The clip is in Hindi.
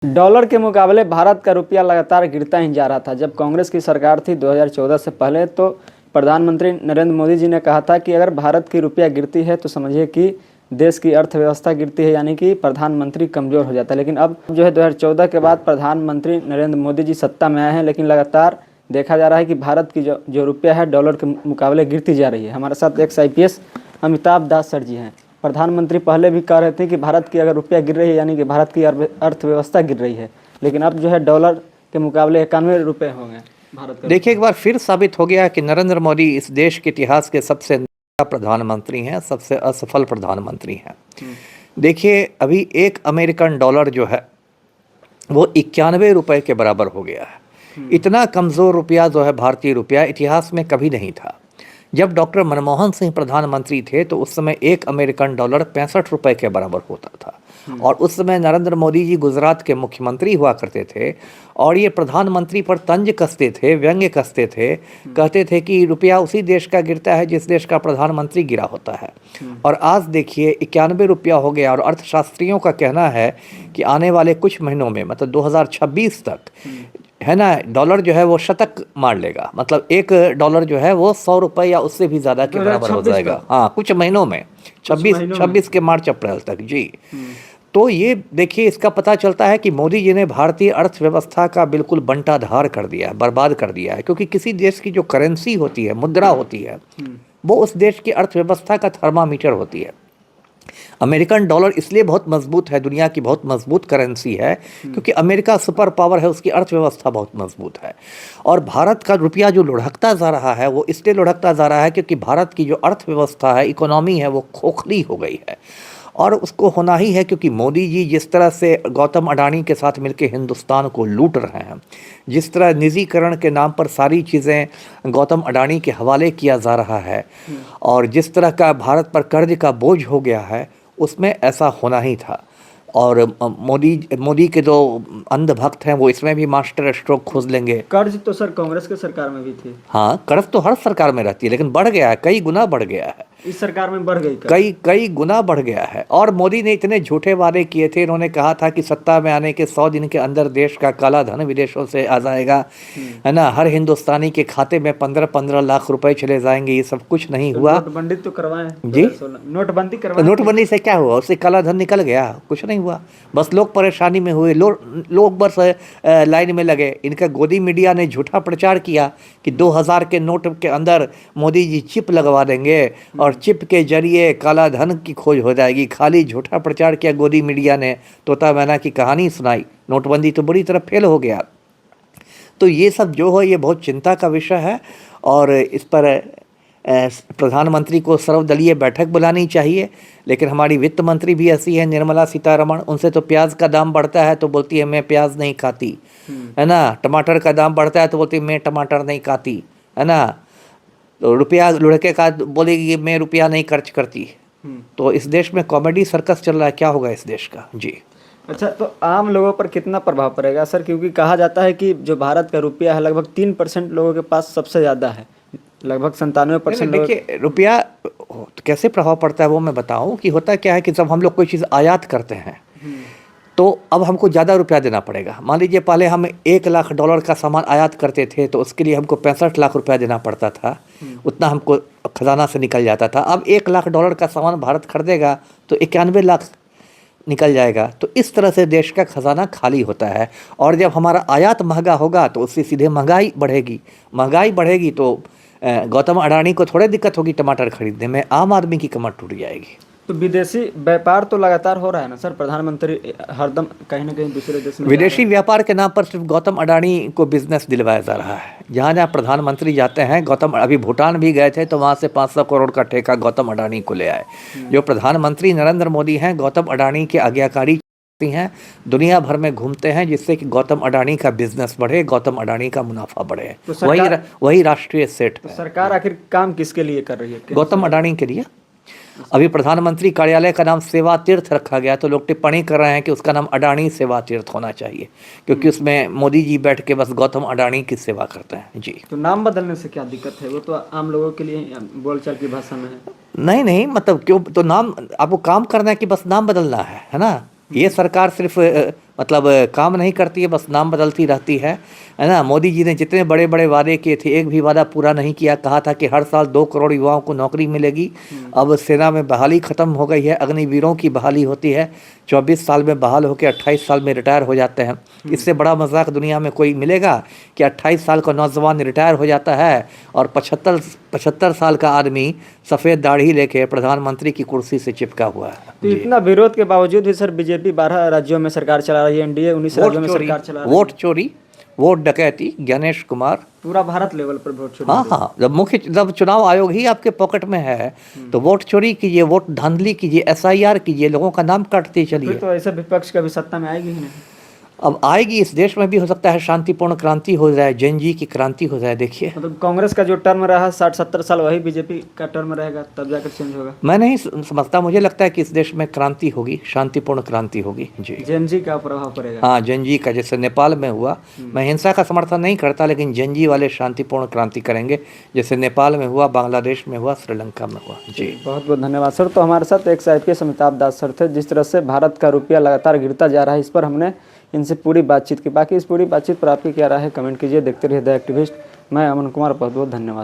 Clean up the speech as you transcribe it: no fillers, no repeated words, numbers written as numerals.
डॉलर के मुकाबले भारत का रुपया लगातार गिरता ही जा रहा था। जब कांग्रेस की सरकार थी 2014 से पहले, तो प्रधानमंत्री नरेंद्र मोदी जी ने कहा था कि अगर भारत की रुपया गिरती है तो समझिए कि देश की अर्थव्यवस्था गिरती है, यानी कि प्रधानमंत्री कमज़ोर हो जाता है। लेकिन अब जो है 2014 के बाद प्रधानमंत्री नरेंद्र मोदी जी सत्ता में आए हैं, लेकिन लगातार देखा जा रहा है कि भारत की जो रुपया है डॉलर के मुकाबले गिरती जा रही है। हमारे साथ एक्स IPS अमिताभ दास सर जी हैं। प्रधानमंत्री पहले भी कह रहे थे कि भारत की अगर रुपया गिर रही है यानी कि भारत की अर्थव्यवस्था गिर रही है, लेकिन अब जो है डॉलर के मुकाबले 91 रुपये हो गए भारत का। देखिए, एक बार फिर साबित हो गया कि नरेंद्र मोदी इस देश के इतिहास के सबसे नया प्रधानमंत्री हैं, सबसे असफल प्रधानमंत्री हैं। देखिए, अभी एक अमेरिकन डॉलर जो है वो 91 रुपये के बराबर हो गया है। इतना कमज़ोर रुपया जो है भारतीय रुपया इतिहास में कभी नहीं था। जब डॉक्टर मनमोहन सिंह प्रधानमंत्री थे तो उस समय एक अमेरिकन डॉलर 65 रुपये के बराबर होता था। और उस समय नरेंद्र मोदी जी गुजरात के मुख्यमंत्री हुआ करते थे और ये प्रधानमंत्री पर तंज कसते थे, व्यंग्य कसते थे, कहते थे कि रुपया उसी देश का गिरता है जिस देश का प्रधानमंत्री गिरा होता है। और आज देखिए 91 रुपया हो गया और अर्थशास्त्रियों का कहना है कि आने वाले कुछ महीनों में, मतलब 2026 तक, है ना, डॉलर जो है वो शतक मार लेगा। मतलब एक डॉलर जो है वो 100 रुपये या उससे भी ज़्यादा के बराबर हो जाएगा। हाँ, कुछ महीनों में, 26 के मार्च अप्रैल तक जी। तो ये देखिए, इसका पता चलता है कि मोदी जी ने भारतीय अर्थव्यवस्था का बिल्कुल बंटाधार कर दिया है, बर्बाद कर दिया है। क्योंकि किसी देश की जो करेंसी होती है, मुद्रा होती है, वो उस देश की अर्थव्यवस्था का थर्मामीटर होती है। अमेरिकन डॉलर इसलिए बहुत मजबूत है, दुनिया की बहुत मजबूत करेंसी है, क्योंकि अमेरिका सुपर पावर है, उसकी अर्थव्यवस्था बहुत मजबूत है। और भारत का रुपया जो लुढ़कता जा रहा है वो इसलिए लुढ़कता जा रहा है क्योंकि भारत की जो अर्थव्यवस्था है, इकोनॉमी है, वो खोखली हो गई है। और उसको होना ही है क्योंकि मोदी जी जिस तरह से गौतम अडानी के साथ मिलकर हिंदुस्तान को लूट रहे हैं, जिस तरह निजीकरण के नाम पर सारी चीज़ें गौतम अडानी के हवाले किया जा रहा है, और जिस तरह का भारत पर कर्ज का बोझ हो गया है, उसमें ऐसा होना ही था। और मोदी के जो अंध भक्त हैं वो इसमें भी मास्टर स्ट्रोक खोज लेंगे। कर्ज तो सर कांग्रेस के सरकार में भी थी। हाँ, कर्ज तो हर सरकार में रहती है, लेकिन बढ़ गया है, कई गुना बढ़ गया है। इस सरकार में बढ़ गई, कई गुना बढ़ गया है। और मोदी ने इतने झूठे वादे किए थे, इन्होंने कहा था कि सत्ता में आने के 100 दिन के अंदर देश का काला धन विदेशों से आ जाएगा, है ना, हर हिंदुस्तानी के खाते में 15-15 लाख रुपए चले जाएंगे। ये सब कुछ नहीं हुआ। नोटबंदी तो करवाएं जी, नोटबंदी करवाएं। नोटबंदी से क्या हुआ? उससे काला धन निकल गया, कुछ नहीं हुआ। बस लोग परेशानी में हुए, लोग बस लाइन में लगे। इनका गोदी मीडिया ने झूठा प्रचार किया कि 2000 के नोट के अंदर मोदी जी चिप लगवा देंगे और चिप के जरिए काला धन की खोज हो जाएगी। खाली झूठा प्रचार किया गोदी मीडिया ने, तोता मैना की कहानी सुनाई। नोटबंदी तो बुरी तरह फेल हो गया। तो ये सब जो है ये बहुत चिंता का विषय है और इस पर प्रधानमंत्री को सर्वदलीय बैठक बुलानी चाहिए। लेकिन हमारी वित्त मंत्री भी ऐसी है, निर्मला सीतारमण, उनसे तो प्याज का दाम बढ़ता है तो बोलती है मैं प्याज नहीं खाती, है ना। टमाटर का दाम बढ़ता है तो बोलती है मैं टमाटर नहीं खाती, है ना। तो रुपया लुढ़के का बोलेगी मैं रुपया नहीं खर्च करती। तो इस देश में कॉमेडी सर्कस चल रहा है, क्या होगा इस देश का जी। अच्छा, तो आम लोगों पर कितना प्रभाव पड़ेगा सर? क्योंकि कहा जाता है कि जो भारत का रुपया है लगभग 3% लोगों के पास सबसे ज़्यादा है, लगभग 97%। देखिए, रुपया तो कैसे प्रभाव पड़ता है वो मैं बताऊं कि होता क्या है कि जब हम लोग कोई चीज़ आयात करते हैं तो अब हमको ज़्यादा रुपया देना पड़ेगा। मान लीजिए पहले हम 1 लाख डॉलर का सामान आयात करते थे तो उसके लिए हमको 65 लाख रुपया देना पड़ता था, उतना हमको खजाना से निकल जाता था। अब 1 लाख डॉलर का सामान भारत खरीदेगा तो 91 लाख निकल जाएगा। तो इस तरह से देश का खजाना खाली होता है। और जब हमारा आयात महंगा होगा तो उससे सीधे महंगाई बढ़ेगी तो गौतम अडानी को थोड़े दिक्कत होगी टमाटर खरीदने में, आम आदमी की कमर टूट जाएगी। तो विदेशी व्यापार तो लगातार हो रहा है ना सर? प्रधानमंत्री हरदम कहीं ना कहीं दूसरे देश में विदेशी व्यापार के नाम पर सिर्फ गौतम अडानी को बिजनेस दिलवाया जा रहा है। जहाँ जहाँ प्रधानमंत्री जाते हैं, गौतम अभी भूटान भी गए थे तो वहाँ से 500 करोड़ का ठेका गौतम अडानी को ले आए। जो प्रधानमंत्री नरेंद्र मोदी हैं, गौतम अडानी के आज्ञाकारी हैं, दुनिया भर में घूमते हैं जिससे कि गौतम अडानी का बिजनेस बढ़े, गौतम अडानी का मुनाफा बढ़े। तो वही राष्ट्रीय सेठ है। सरकार आखिर काम किसके लिए कर रही है? गौतम अडानी के लिए। अभी प्रधानमंत्री कार्यालय का नाम सेवा तीर्थ रखा गया तो लोग टिप्पणी कर रहे हैं कि उसका नाम अडानी सेवा तीर्थ होना चाहिए, क्योंकि उसमें मोदी जी बैठ के बस गौतम अडानी की सेवा करते हैं जी। तो नाम बदलने से क्या दिक्कत है? वो तो आम लोगों के लिए बोलचाल की भाषा में है। नहीं, मतलब क्यों? तो नाम आपको काम करना है कि बस नाम बदलना है ना। ये सरकार सिर्फ मतलब काम नहीं करती है, बस नाम बदलती रहती है ना। मोदी जी ने जितने बड़े बड़े वादे किए थे, एक भी वादा पूरा नहीं किया। कहा था कि हर साल 2 करोड़ युवाओं को नौकरी मिलेगी। अब सेना में बहाली ख़त्म हो गई है, अग्निवीरों की बहाली होती है। 24 साल में बहाल होकर 28 साल में रिटायर हो जाते हैं। इससे बड़ा मजाक दुनिया में कोई मिलेगा कि 28 साल का नौजवान रिटायर हो जाता है और 75 साल का आदमी सफ़ेद दाढ़ी लेके प्रधानमंत्री की कुर्सी से चिपका हुआ है। तो इतना विरोध के बावजूद भी सर बीजेपी 12 राज्यों में सरकार चला रही है, एनडीए 19 राज्यों में सरकार चला रही है। वोट चोरी, वोट डकैती, ज्ञानेश कुमार, पूरा भारत लेवल पर वोट चोरी। हाँ हाँ, जब चुनाव आयोग ही आपके पॉकेट में है तो वोट चोरी कीजिए, वोट धांधली कीजिए, SIR कीजिए, लोगों का नाम काटते फिर चलिए। तो ऐसे विपक्ष कभी सत्ता में आएगी ही नहीं। अब आएगी, इस देश में भी हो सकता है शांतिपूर्ण क्रांति हो जाए, जनजी की क्रांति हो जाए। देखिए, मतलब कांग्रेस का जो टर्म रहा 60-70 साल, वही बीजेपी का टर्म रहेगा, तब जाकर चेंज होगा। मैं नहीं समझता, मुझे लगता है कि इस देश में क्रांति होगी, शांतिपूर्ण क्रांति होगी जी। जेनजी का प्रभाव पड़ेगा। हाँ, जनजी का, जैसे नेपाल में हुआ। मैं हिंसा का समर्थन नहीं करता, लेकिन जनजी वाले शांतिपूर्ण क्रांति करेंगे, जैसे नेपाल में हुआ, बांग्लादेश में हुआ, श्रीलंका में हुआ जी। बहुत बहुत धन्यवाद सर। तो हमारे साथ एक IPS अमिताभ दास सर थे। जिस तरह से भारत का रुपया लगातार गिरता जा रहा है, इस पर हमने इनसे पूरी बातचीत की। बाकी इस पूरी बातचीत पर आपकी क्या राय है, कमेंट कीजिए। देखते रहिए द एक्टिविस्ट। मैं अमन कुमार, बहुत बहुत धन्यवाद।